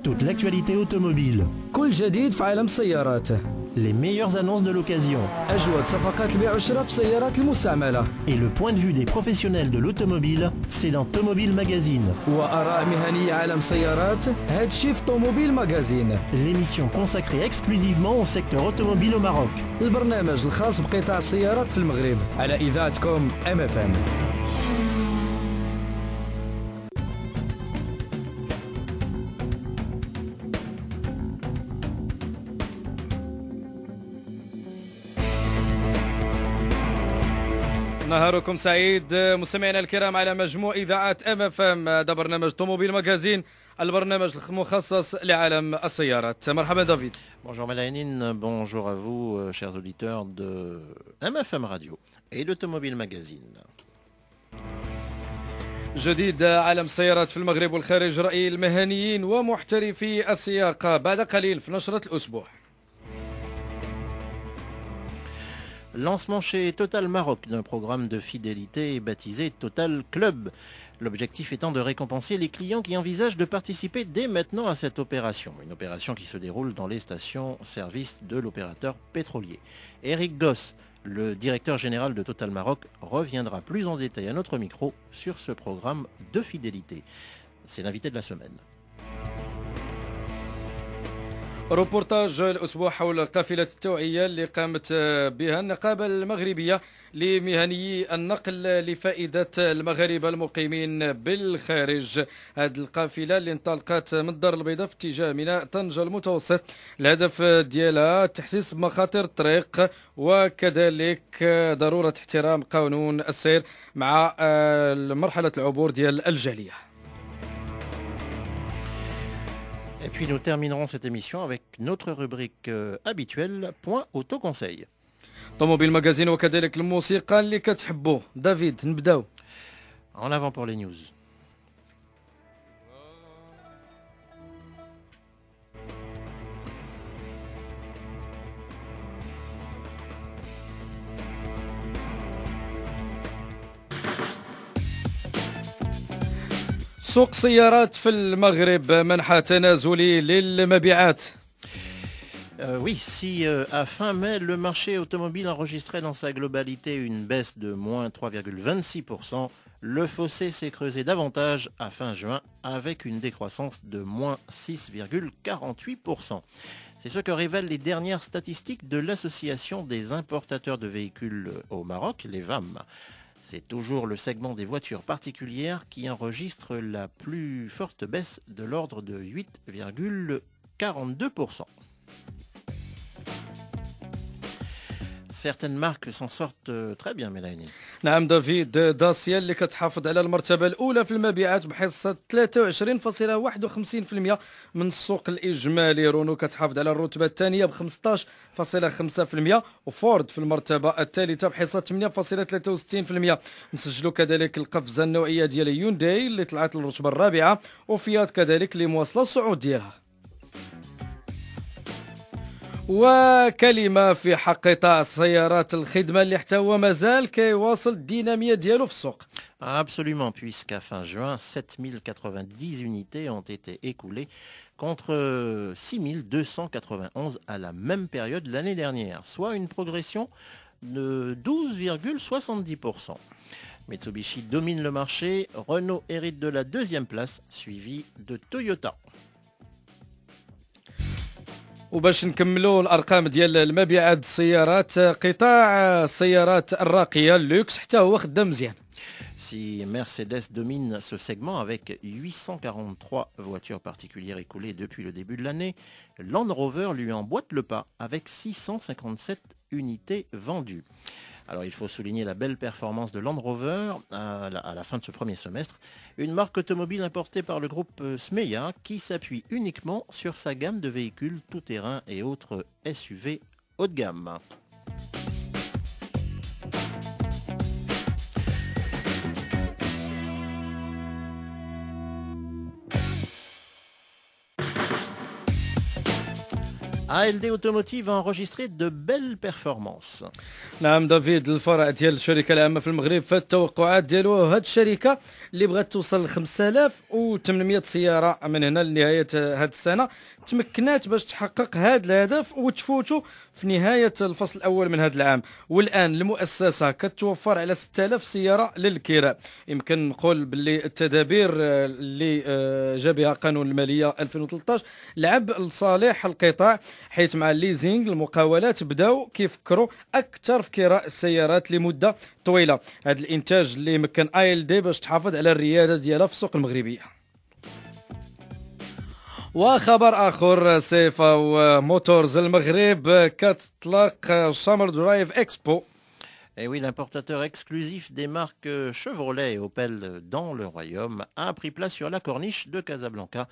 Toute l'actualité automobile. كل جديد في عالم السيارات. Les meilleures annonces de l'occasion. أجود صفقات البيع والشراء في السيارات المستعملة. Et le point de vue des professionnels de l'automobile, c'est dans Automobile Magazine. وآراء مهنية عالم السيارات، هادشي في طوموبيل ماغازين. L'émission consacrée exclusivement au secteur automobile au Maroc. البرنامج الخاص بقطاع السيارات في المغرب على إذاعتكم MFM. نهاركم سعيد مستمعينا الكرام على مجموع إذاعات MFM. هذا برنامج طوموبيل ماغازين، البرنامج المخصص لعالم السيارات. مرحبا دافيد. Bonjour Mélanine, bonjour à vous chers auditeurs de MFM Radio et d'Automobile Magazine. جديد عالم السيارات في المغرب والخارج، رأي المهنيين ومحترفي السياقة بعد قليل في نشرة الأسبوع. Lancement chez Total Maroc d'un programme de fidélité baptisé Total Club. L'objectif étant de récompenser les clients qui envisagent de participer dès maintenant à cette opération. Une opération qui se déroule dans les stations-service de l'opérateur pétrolier. Eric Goss, le directeur général de Total Maroc, reviendra plus en détail à notre micro sur ce programme de fidélité. C'est l'invité de la semaine. روبورتاج الأسبوع حول قافلة التوعية اللي قامت بها النقابة المغربية لمهنيي النقل لفائدة المغاربة المقيمين بالخارج. هذه القافلة اللي انطلقت من الدار البيضاء في اتجاه ميناء طنجة المتوسط، الهدف ديالها تحسيس بمخاطر الطريق وكذلك ضرورة احترام قانون السير مع مرحلة العبور ديال الجالية. Et puis nous terminerons cette émission avec notre rubrique habituelle, Point Autoconseil. طوموبيل ماغازين وكذلك الموسيقى اللي كتحبوا. دافيد نبداو. En avant pour les news. سوق سيارات في المغرب منحى تنازلي للمبيعات. Oui, si à fin mai, le marché automobile enregistrait dans sa globalité une baisse de moins 3,26%, le fossé s'est creusé davantage à fin juin avec une décroissance de moins 6,48%. C'est ce que révèlent les dernières statistiques de l'Association des importateurs de véhicules au Maroc, les VAM. C'est toujours le segment des voitures particulières qui enregistre la plus forte baisse de l'ordre de 8,42%. Certaines marques s'en sortent très bien, Mélanie. نعم دافيد، داسيا اللي كتحافظ على المرتبة الأولى في المبيعات بحصة 23.51% من السوق الإجمالي. رونو كتحافظ على الرتبة الثانية ب 15.5%، وفورد في المرتبة الثالثة بحصة 8.63%. نسجلوا كذلك القفزة النوعية ديال يونداي اللي طلعت للرتبة الرابعة، وفيات كذلك اللي مواصلة الصعود ديالها. وكلمة في حق قطاع السيارات الخدمة اللي حتى هو مازال كيواصل الدينامية ديالو في السوق. Absolument, puisqu'à fin juin, 7090 unités ont été écoulées contre 6291 à la même période l'année dernière, soit une progression de 12,70%. Mitsubishi domine le marché, Renault hérite de la deuxième place, suivi de Toyota. وباش نكملوا الارقام ديال المبيعات السيارات، قطاع السيارات الراقيه اللوكس حتى هو خدام مزيان. Si Mercedes domine ce segment avec 843 voitures particulières écoulées depuis le début de l'année, Land Rover lui emboîte le pas avec 657 unités vendues. Alors il faut souligner la belle performance de Land Rover à la fin de ce premier semestre, une marque automobile importée par le groupe Smeya qui s'appuie uniquement sur sa gamme de véhicules tout-terrain et autres SUV haut de gamme. ALD Automotive a enregistré de belles performances. نعم دافيد، الفرع ديال الشركه العامه في المغرب فالتوقعات ديالو هاد الشركه اللي بغات توصل ل 5800 سياره من هنا لنهايه هاد السنه تمكنات باش تحقق هاد الهدف وتفوتوا في نهايه الفصل الاول من هذا العام. والان المؤسسه كتوفر على 6000 سياره للكراء. يمكن نقول باللي التدابير اللي جا بها قانون الماليه 2013 لعب لصالح القطاع، حيث مع الليزينغ المقاولات بداو كيفكروا اكثر في كراء السيارات لمده طويله. هذا الانتاج اللي مكن ALD باش تحافظ على الرياده ديالها في السوق المغربيه. وخبر آخر، سيفا وموتورز المغرب كتطلق سامر درايف اكسبو. Et oui, l'importateur exclusif des marques Chevrolet et Opel dans le Royaume a pris place sur la corniche de Casablanca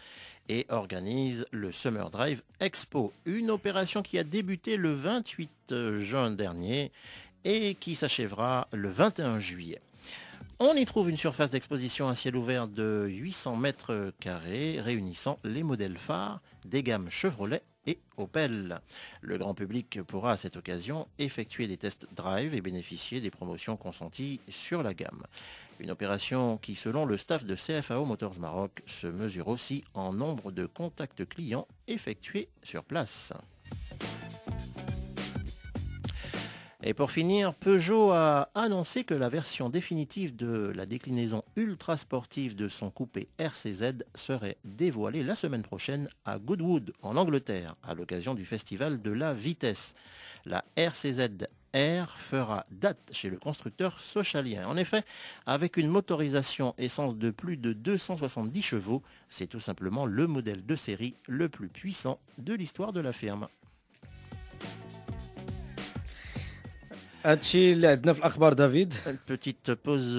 et organise le Summer Drive Expo, une opération qui a débuté le 28 juin dernier et qui s'achèvera le 21 juillet. On y trouve une surface d'exposition à ciel ouvert de 800 mètres carrés réunissant les modèles phares des gammes Chevrolet et Opel. Le grand public pourra à cette occasion effectuer des tests drive et bénéficier des promotions consenties sur la gamme. Une opération qui, selon le staff de CFAO Motors Maroc, se mesure aussi en nombre de contacts clients effectués sur place. Et pour finir, Peugeot a annoncé que la version définitive de la déclinaison ultra sportive de son coupé RCZ serait dévoilée la semaine prochaine à Goodwood, en Angleterre, à l'occasion du festival de la vitesse. La RCZ R fera date chez le constructeur socialien. En effet, avec une motorisation essence de plus de 270 chevaux, c'est tout simplement le modèle de série le plus puissant de l'histoire de la firme. هادشي اللي عندنا في الاخبار دافيد. Petite pause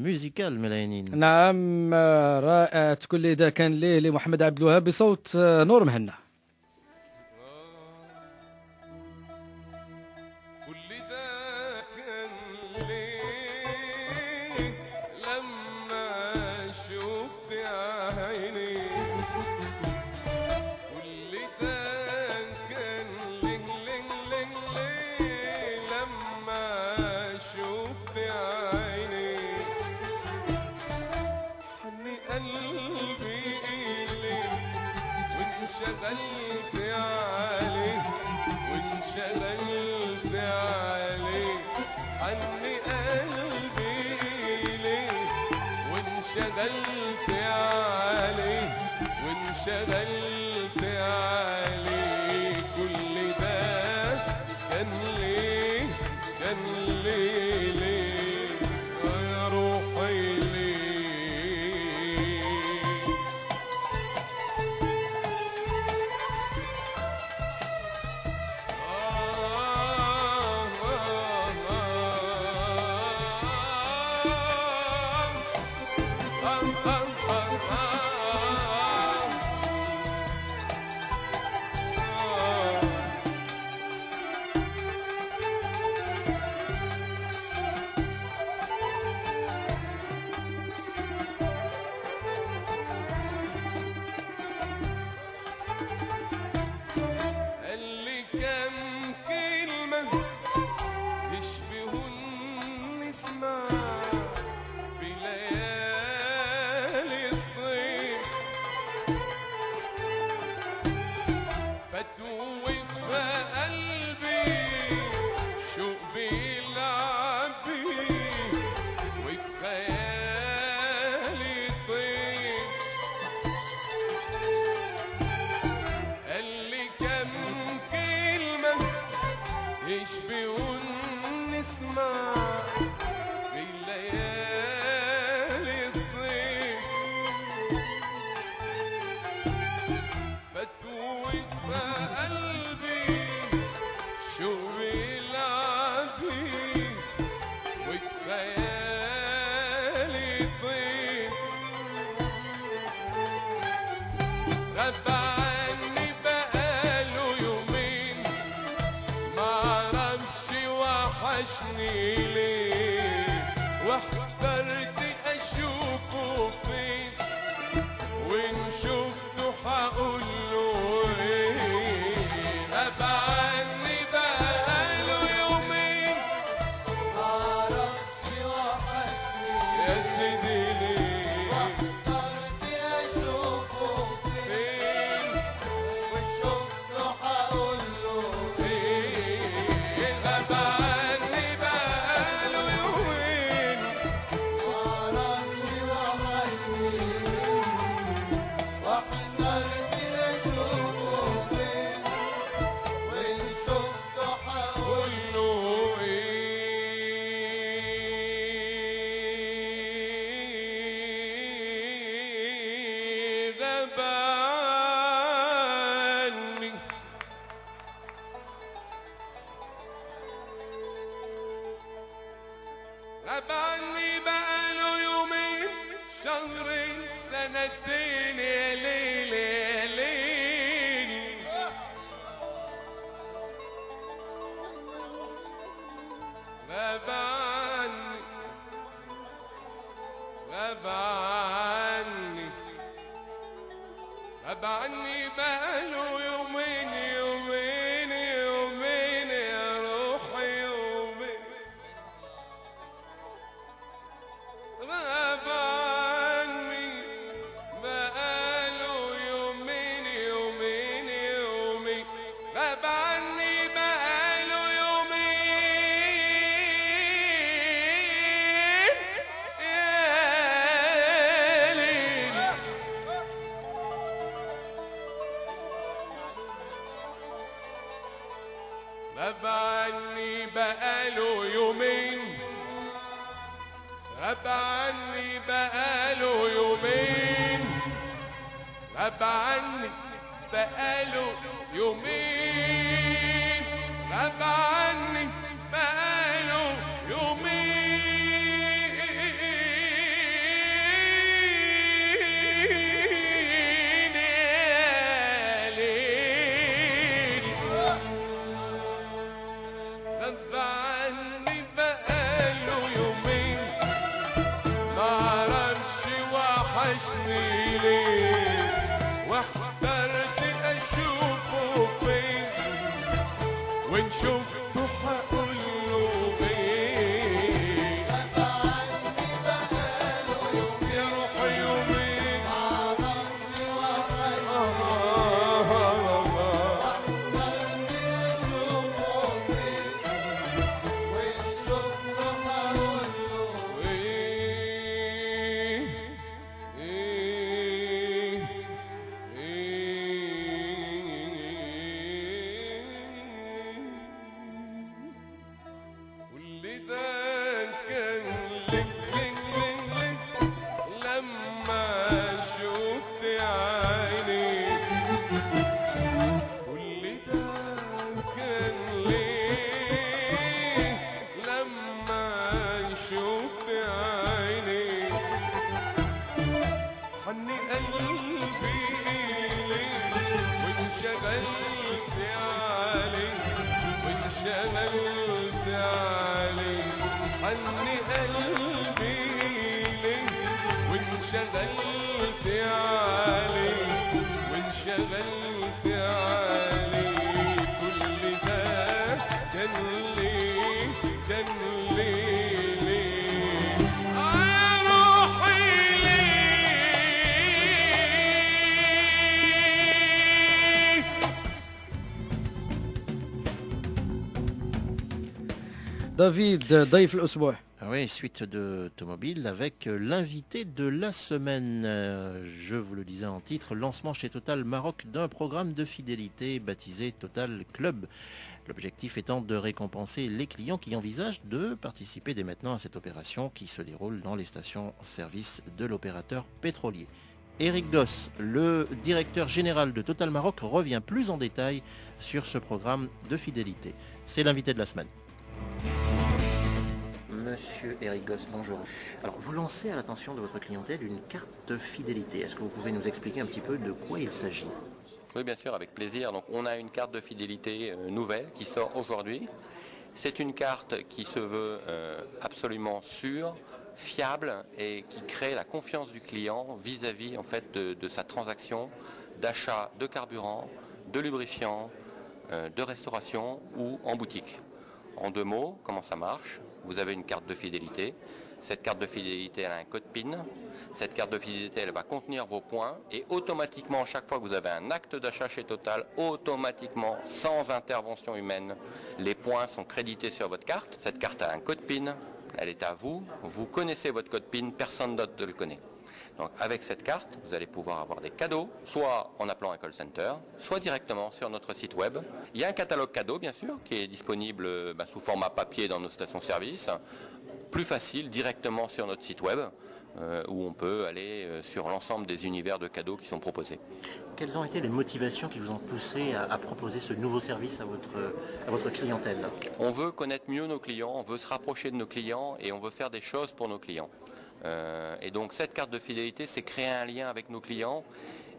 musicale ملاينين. نعم رائع. تقول لي اذا كان ليه لمحمد عبد الوهاب بصوت نور مهنا. يومين يا ليل يا ليل غاب عني غاب عني غاب عني بقاله يومين يومين يومين يا روحي يومين غاب عني بقاله يومين يومين يومين غاب عني بقاله يومين يا ليل غاب عني بقاله يومين غاب عني بقاله يومين غاب عني بقاله يومين غاب عني بقاله يومين يا ليل غاب عني بقاله يومين معرفش وحشني ليه واحترت اشوفه فين وان شفته هقوله ايه غاب عني بقاله يومين يا روحي يومين معرفش وحشني واحترت اشوفه فين وان شفته هقوله ايه واللي ده كان لك لما شفت عينيك واللي ده كان ليه لما شفت عينيك حني قلبي إليك وانشغلت عليك وانشغلت عليك حني قلبي إليك وانشغلت عليك وانشغلت عليك كل ده كان ليه كان ليه روحي ليه دافيد ضيف الأسبوع. Oui, suite de Automobile avec l'invité de la semaine. Je vous le disais en titre, lancement chez Total Maroc d'un programme de fidélité baptisé Total Club. L'objectif étant de récompenser les clients qui envisagent de participer dès maintenant à cette opération qui se déroule dans les stations-service de l'opérateur pétrolier. Eric Goss, le directeur général de Total Maroc, revient plus en détail sur ce programme de fidélité. C'est l'invité de la semaine. Monsieur Eric Goss, bonjour. Alors, vous lancez à l'attention de votre clientèle une carte de fidélité. Est-ce que vous pouvez nous expliquer un petit peu de quoi il s'agit ? Oui, bien sûr, avec plaisir. Donc, on a une carte de fidélité nouvelle qui sort aujourd'hui. C'est une carte qui se veut absolument sûre, fiable et qui crée la confiance du client vis-à-vis en fait, de sa transaction d'achat de carburant, de lubrifiant, de restauration ou en boutique. En deux mots, comment ça marche ? Vous avez une carte de fidélité. Cette carte de fidélité, elle a un code PIN. Cette carte de fidélité, elle va contenir vos points et automatiquement, chaque fois que vous avez un acte d'achat chez Total, automatiquement, sans intervention humaine, les points sont crédités sur votre carte. Cette carte a un code PIN, elle est à vous. Vous connaissez votre code PIN, personne d'autre ne le connaît. Donc avec cette carte, vous allez pouvoir avoir des cadeaux, soit en appelant un call center, soit directement sur notre site web. Il y a un catalogue cadeau, bien sûr, qui est disponible sous format papier dans nos stations-service. Plus facile, directement sur notre site web, où on peut aller sur l'ensemble des univers de cadeaux qui sont proposés. Quelles ont été les motivations qui vous ont poussé à proposer ce nouveau service à votre clientèle ? On veut connaître mieux nos clients, on veut se rapprocher de nos clients et on veut faire des choses pour nos clients. Et donc cette carte de fidélité, c'est créer un lien avec nos clients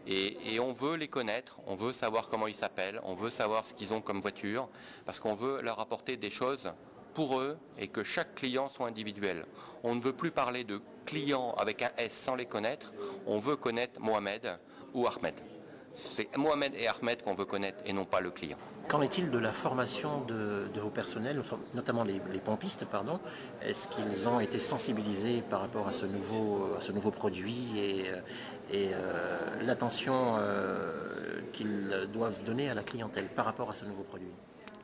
et on veut les connaître, on veut savoir comment ils s'appellent, on veut savoir ce qu'ils ont comme voiture, parce qu'on veut leur apporter des choses pour eux et que chaque client soit individuel. On ne veut plus parler de clients avec un S sans les connaître, on veut connaître Mohamed ou Ahmed. C'est Mohamed et Ahmed qu'on veut connaître et non pas le client. Qu'en est-il de la formation de vos personnels, notamment les pompistes, pardon? Est-ce qu'ils ont été sensibilisés par rapport à ce nouveau produit et l'attention qu'ils doivent donner à la clientèle par rapport à ce nouveau produit?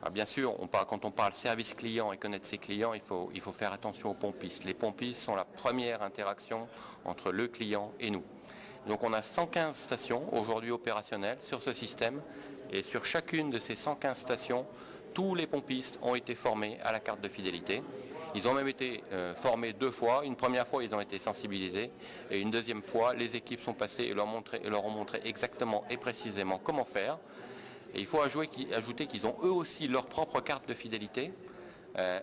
Alors bien sûr, quand on parle service client et connaître ses clients, il faut faire attention aux pompistes. Les pompistes sont la première interaction entre le client et nous. Donc on a 115 stations aujourd'hui opérationnelles sur ce système et sur chacune de ces 115 stations, tous les pompistes ont été formés à la carte de fidélité. Ils ont même été formés 2 fois. Une première fois, ils ont été sensibilisés et une deuxième fois, les équipes sont passées et leur ont montré exactement et précisément comment faire. Et il faut ajouter qu'ils ont eux aussi leur propre carte de fidélité.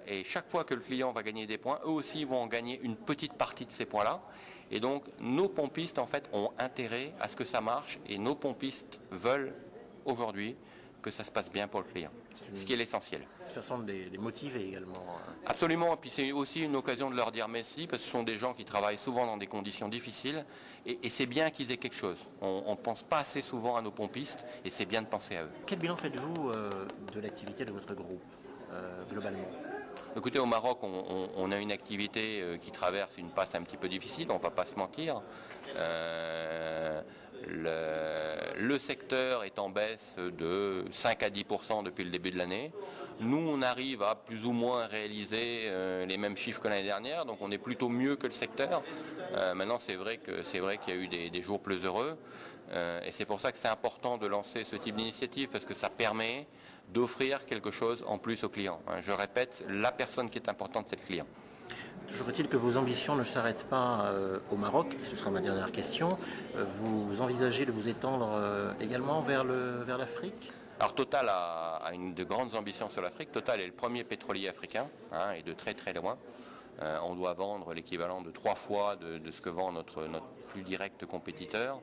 Et chaque fois que le client va gagner des points, eux aussi vont en gagner une petite partie de ces points-là. Et donc nos pompistes en fait ont intérêt à ce que ça marche et nos pompistes veulent aujourd'hui que ça se passe bien pour le client, ce qui est l'essentiel. De façon de les motiver également. Absolument, et puis c'est aussi une occasion de leur dire merci, parce que ce sont des gens qui travaillent souvent dans des conditions difficiles, et c'est bien qu'ils aient quelque chose. On ne pense pas assez souvent à nos pompistes, et c'est bien de penser à eux. Quel bilan faites-vous de l'activité de votre groupe, globalement? Écoutez, au Maroc, on a une activité qui traverse une passe un petit peu difficile, on ne va pas se mentir. Le secteur est en baisse de 5 à 10% depuis le début de l'année. Nous, on arrive à plus ou moins réaliser les mêmes chiffres que l'année dernière, donc on est plutôt mieux que le secteur. Maintenant, c'est vrai qu'il y a eu des jours plus heureux, et c'est pour ça que c'est important de lancer ce type d'initiative, parce que ça permet d'offrir quelque chose en plus aux clients. Je répète, la personne qui est importante, c'est le client. Toujours est-il que vos ambitions ne s'arrêtent pas au Maroc, et ce sera ma dernière question. Vous envisagez de vous étendre également vers l'Afrique? Alors Total a une de grandes ambitions sur l'Afrique. Total est le premier pétrolier africain, et de très très loin. On doit vendre l'équivalent de 3 fois de ce que vend notre plus direct compétiteur.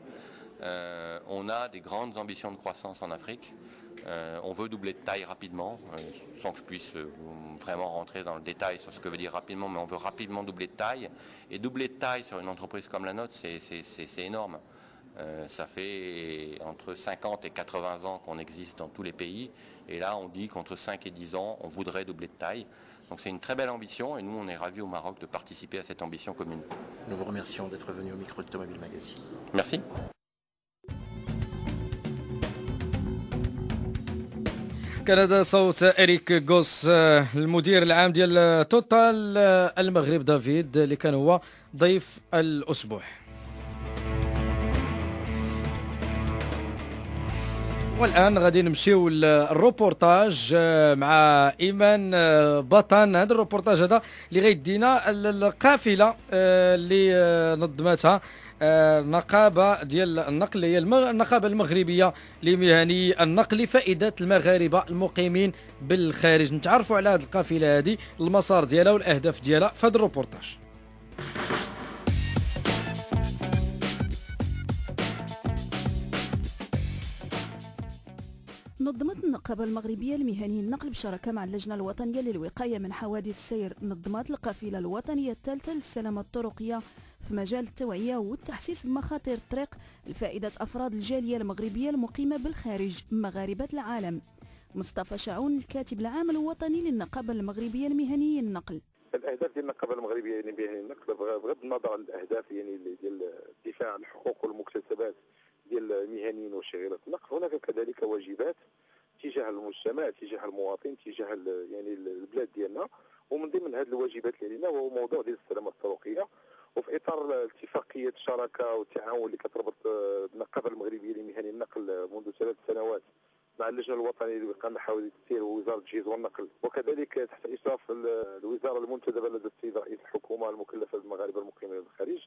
On a des grandes ambitions de croissance en Afrique. On veut doubler de taille rapidement, sans que je puisse vraiment rentrer dans le détail sur ce que veut dire rapidement, mais on veut rapidement doubler de taille. Et doubler de taille sur une entreprise comme la nôtre, c'est énorme. Ça fait entre 50 et 80 ans qu'on existe dans tous les pays. Et là, on dit qu'entre 5 et 10 ans, on voudrait doubler de taille. Donc c'est une très belle ambition et nous, on est ravis au Maroc de participer à cette ambition commune. Nous vous remercions d'être venu au micro de Automobile Magazine. Merci. كان هذا صوت إريك غوس المدير العام ديال توتال المغرب دافيد اللي كان هو ضيف الأسبوع. والآن غادي نمشيو للروبورتاج مع إيمان بطن. هذا الروبورتاج هذا اللي غيدينا القافلة اللي نظمتها نقابة ديال النقل، هي النقابة المغربية لمهني النقل لفائدة المغاربة المقيمين بالخارج. نتعرفوا على هذه القافلة هذه، المسار ديالها والأهداف ديالها في هذا الروبورتاج. نظمت النقابة المغربية لمهني النقل بشراكة مع اللجنة الوطنية للوقاية من حوادث السير نظمت القافلة الوطنية الثالثة للسلامة الطرقية في مجال التوعية والتحسيس بمخاطر الطريق لفائدة أفراد الجالية المغربية المقيمة بالخارج مغاربة العالم. مصطفى شعون الكاتب العام الوطني للنقابة المغربية لمهني النقل. الاهداف ديال النقابه المغربيه لمهني النقل بغض النظر عن الاهداف ديال الدفاع عن الحقوق والمكتسبات ديال المهنيين وشغيلة النقل، هناك كذلك واجبات تجاه المجتمع، تجاه المواطن، تجاه البلاد ديالنا. ومن ضمن هذه الواجبات اللي لنا هو موضوع ديال السلامه الطرقيه. وفي اطار اتفاقيه الشراكه والتعاون اللي كتربط النقابه المغربيه لمهني النقل منذ 3 سنوات مع اللجنه الوطنيه للوقايه من حوادث السير ووزاره التجهيز والنقل، وكذلك تحت اشراف الوزاره المنتدبه لدى السيد رئيس الحكومه المكلفه بالمغاربه المقيمين بالخارج،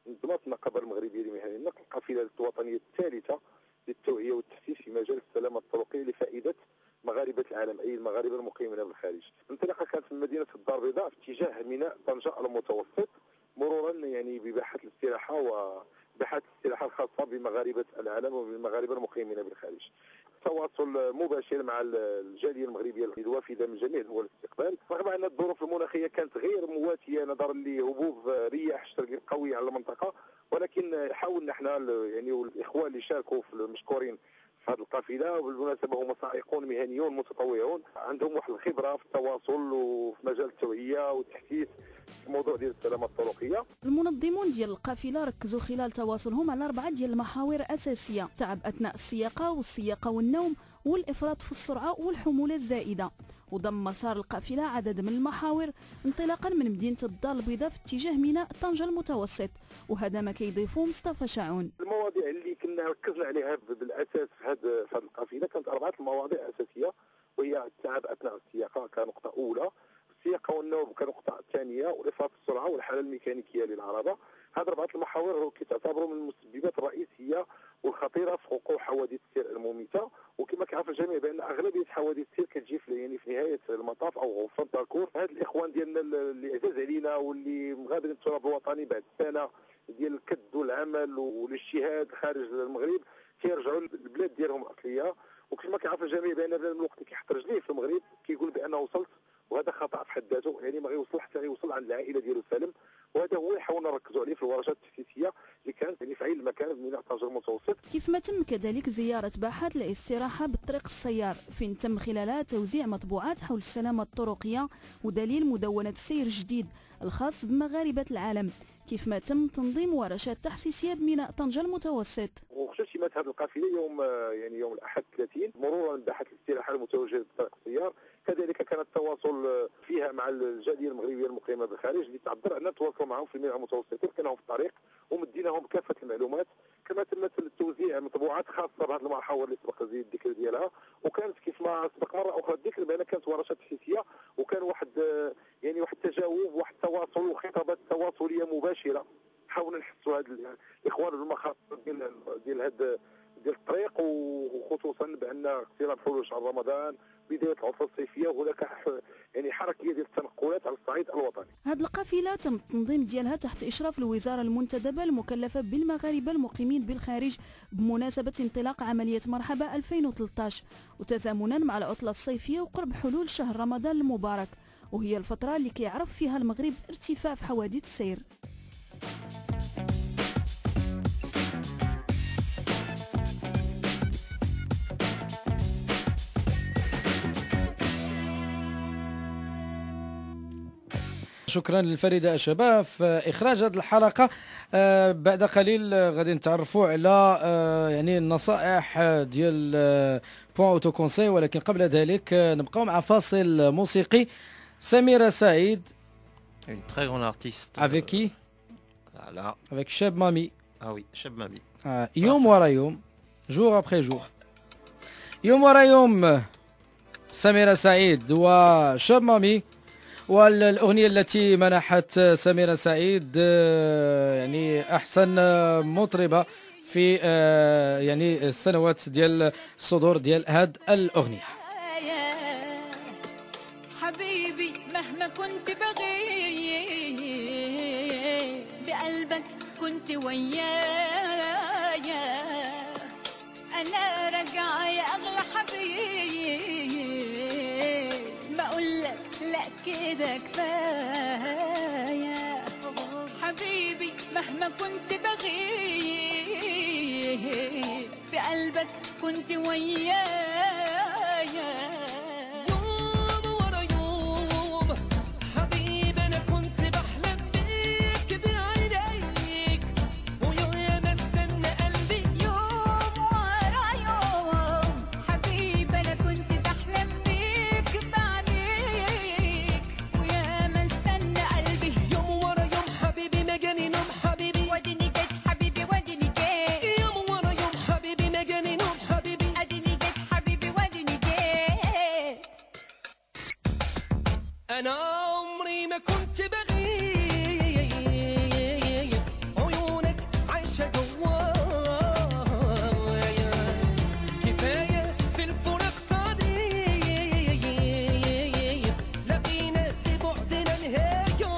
نظمت النقابه المغربيه لمهني النقل القافله الوطنيه الثالثه للتوعيه والتحسيس في مجال السلامه الطرقيه لفائده مغاربه العالم، اي المغاربه المقيمين بالخارج. الانطلاقه كانت من مدينه الدار البيضاء في اتجاه ميناء طنجه المتوسط مرورا يعني بباحة الاستراحة وباحة الاستراحة الخاصة بمغاربة العالم وبالمغاربة المقيمين بالخارج. تواصل مباشر مع الجاليه المغربيه الوافده من جميع دول الاستقبال، رغم ان الظروف المناخيه كانت غير مواتيه نظرا لهبوب رياح الشرقيه القويه على المنطقه، ولكن حاولنا احنا يعني والاخوان اللي شاركوا في المشكورين في هذه القافله، وبالمناسبه هم سائقون مهنيون متطوعون عندهم واحد الخبره في التواصل وفي مجال التوعيه والتحسيس في موضوع ديال السلامه الطرقيه. المنظمون ديال القافله ركزوا خلال تواصلهم على 4 ديال المحاور اساسيه: تعب اثناء السياقه والسياقه والنوم والافراط في السرعه والحموله الزائده. وضم مسار القافله عدد من المحاور انطلاقا من مدينه الدار البيضاء في اتجاه ميناء طنجه المتوسط، وهذا ما كيضيفه مصطفى شعون. المواضيع اللي كنا ركزنا عليها بالاساس في هذه القافله كانت 4 مواضيع اساسيه، وهي التعب اثناء السياقه كنقطه اولى، السياقه والنوم كنقطه ثانيه، والافراط في السرعه والحاله الميكانيكيه للعربه. هذه 4 المحاور كتعتبروا من المسببات الرئيسيه والخطيره في وقوع حوادث السير المميته، وكما كيعرف الجميع بان اغلبيه حوادث السير كتجي يعني في نهايه المطاف او في الباركور. هاد الاخوان ديالنا اللي عزاز علينا واللي مغادرين التراب الوطني بعد سنه ديال الكد والعمل والاجتهاد خارج المغرب كيرجعوا للبلاد ديالهم الاصليه، وكما كيعرف الجميع بان بنادم الوقت اللي كيحط رجليه في المغرب كيقول بانه وصلت، وهذا خطا في حد ذاته، يعني ما غيوصل حتى غيوصل عند العائله ديالو سالم. وهذا هو اللي حاولنا نركزوا عليه في الورشات التاسيسيه اللي كانت يعني في عين المكان في ميناء طنجه المتوسط. كيف ما تم كذلك زياره باحات الاستراحه بالطريق السيار، فين تم خلالها توزيع مطبوعات حول السلامه الطرقيه ودليل مدونه السير الجديد الخاص بمغاربه العالم، كيف ما تم تنظيم ورشات تحسيسيه بميناء طنجه المتوسط. وخصوصيات هذه القافله يوم الاحد 30 مرورا باحه الاستراحه المتوجهه بالطريق السيار، كذلك كان التواصل فيها مع الجاليه المغربيه المقيمه بالخارج اللي تعذر ان نتواصلوا معهم في الميناء المتوسط، كانوا في الطريق ومديناهم كافه المعلومات، كما تم توزيع مطبوعات خاصه بهذه المحاور اللي سبق الذكر ديالها. وكانت كيف ما سبق مره اخرى الذكر بان كانت ورشات تحسيسيه، وكان واحد التجاوب واحد التواصل وخطابات تواصليه مباشره حاولنا نحسوا هاد الاخوان بالمخاطر ديال الطريق، وخصوصا بان اقتراب حلول شهر رمضان بدايه العطله الصيفيه، وهناك يعني حركيه ديال التنقلات على الصعيد الوطني. هذه القافله تم التنظيم ديالها تحت اشراف الوزاره المنتدبه المكلفه بالمغاربه المقيمين بالخارج بمناسبه انطلاق عمليه مرحبا 2013، وتزامنا مع العطله الصيفيه وقرب حلول شهر رمضان المبارك، وهي الفتره اللي كيعرف فيها المغرب ارتفاع في حوادث السير. شكرا للفريده شباب في اخراج هذه الحلقه. بعد قليل غادي نتعرفوا على يعني النصائح ديال بوان اوتو كونساي، ولكن قبل ذلك نبقاو مع فاصل موسيقي. سميرة سعيد une très grande artiste avec qui voilà avec Cheb Mami. ah oui Cheb Mami يوم ورا يوم jour après jour يوم ورا يوم سميرة سعيد وشب مامي. والأغنية التي منحت سميرة سعيد يعني أحسن مطربة في يعني السنوات ديال الصدور ديال هاد الأغنية. حبيبي مهما كنت بغيب بقلبك كنت ويايا، أنا راجعة يا أغلى حبيب، بقولك لا كده كفاية. حبيبي مهما كنت بغيب بقلبك كنت ويايا، أنا عمري ما كنت بغيب، عيونك عايشة جوايا، كفاية في الفراق صديق، لقينا لبعدنا نهاية.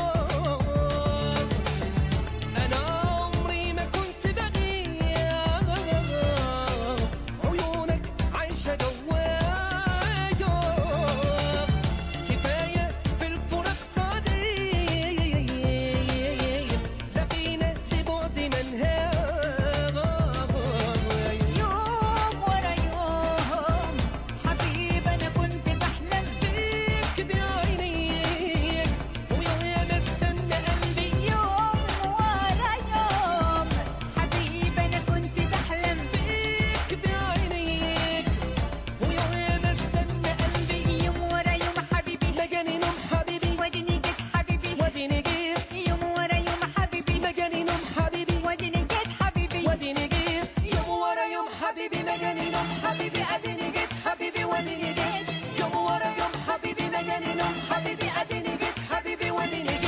حبيبي مجانين حبيبي اديني جيت حبيبي واديني جيت يوم ورا يوم حبيبي مجانين حبيبي اديني جيت حبيبي واديني جيت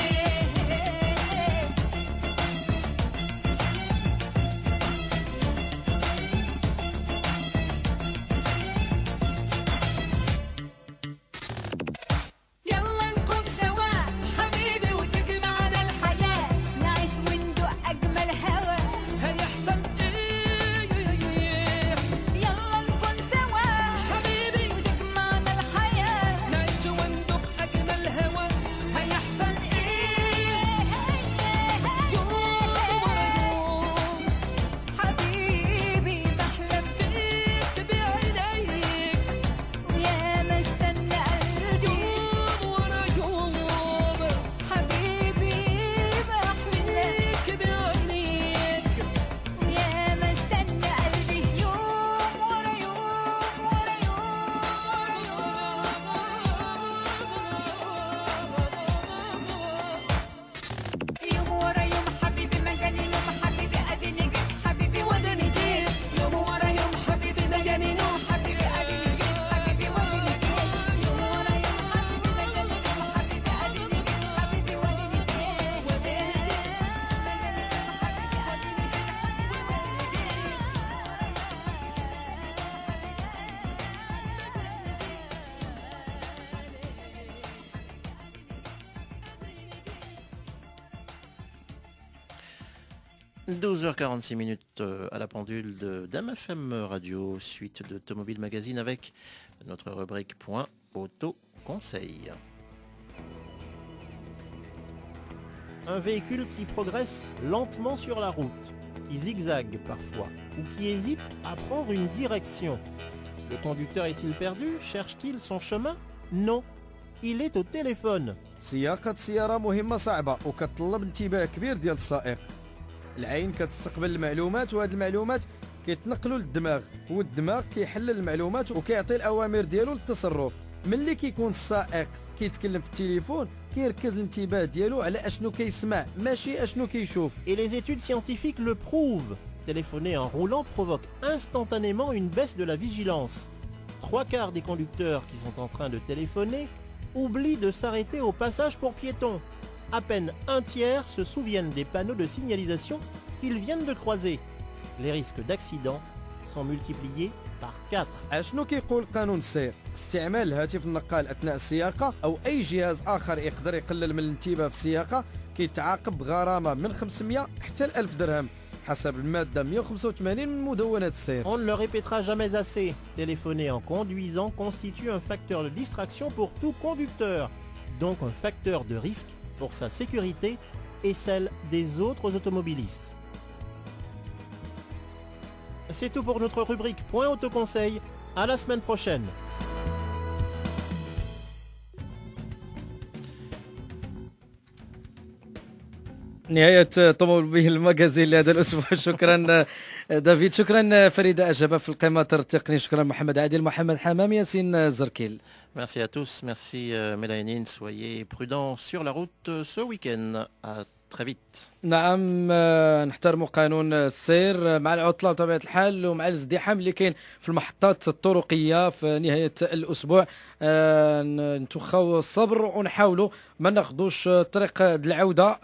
– 12h46 à la pendule d'AMFM Radio, suite de Automobile Magazine avec notre rubrique Point Auto Conseil. Un véhicule qui progresse lentement sur la route, qui zigzague parfois, ou qui hésite à prendre une direction. Le conducteur est-il perdu? Cherche-t-il son chemin? Non, il est au téléphone. سياقة سيارة مهمة صعبة وكتطلب انتباه كبير ديال السائق. العين كتستقبل المعلومات وهاد المعلومات كيتنقلوا للدماغ والدماغ كيحلل المعلومات وكيعطي الأوامر ديالو للتصرف. ملي كيكون السائق كيتكلم في التليفون كيركز الانتباه ديالو على اشنو كيسمع ماشي اشنو كيشوف. Et les études scientifiques le prouvent. Téléphoner en roulant provoque instantanément une baisse de la vigilance. 3/4 des conducteurs qui sont en train de téléphoner oublient de s'arrêter au passage pour piétons. À peine un tiers se souviennent des panneaux de signalisation qu'ils viennent de croiser. Les risques d'accident sont multipliés par 4. اشنو كيقول قانون السير؟ استعمال الهاتف النقال اثناء السياقه او اي جهاز اخر يقدر يقلل من الانتباه في السياقه كيتعاقب بغرامه من 500 حتى 1000 درهم حسب الماده 185 من مدونة السير. On ne le répétera jamais assez. Téléphoner en conduisant constitue un facteur de distraction pour tout conducteur, donc un facteur de risque pour sa sécurité et celle des autres automobilistes. C'est tout pour notre rubrique Point Autoconseil. À la semaine prochaine. نهاية طوموبيل الماغازين لهذا الأسبوع. شكرا دافيد، شكرا فريدة أجابة في القماطر التقني، شكرا محمد عادل، محمد حمام، ياسين زركيل. Merci à tous, merci Mélaïnine, soyez prudents sur la route ce week-end. À très vite. نعم، نحترموا قانون السير مع العطلة بطبيعة الحال ومع الازدحام اللي كاين في المحطات الطرقية في نهاية الأسبوع. نتوخاو الصبر ونحاولوا ما ناخذوش طريق العودة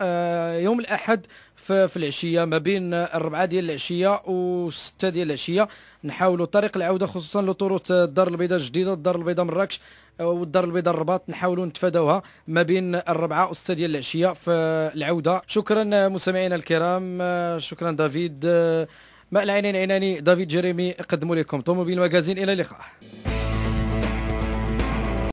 يوم الأحد في العشية ما بين 4 ديال العشية و6 ديال العشية. نحاولوا طريق العودة خصوصا لطرق الدار البيضاء الجديدة، الدار البيضاء مراكش والدار البيضاء الرباط، نحاولوا نتفاداوها ما بين 4 و6 ديال العشية في العودة. شكرا مستمعينا الكرام، شكرا دافيد. ما العينين عيناني، دافيد جيريمي قدموا لكم طوموبيل ماغازين، إلى اللقاء.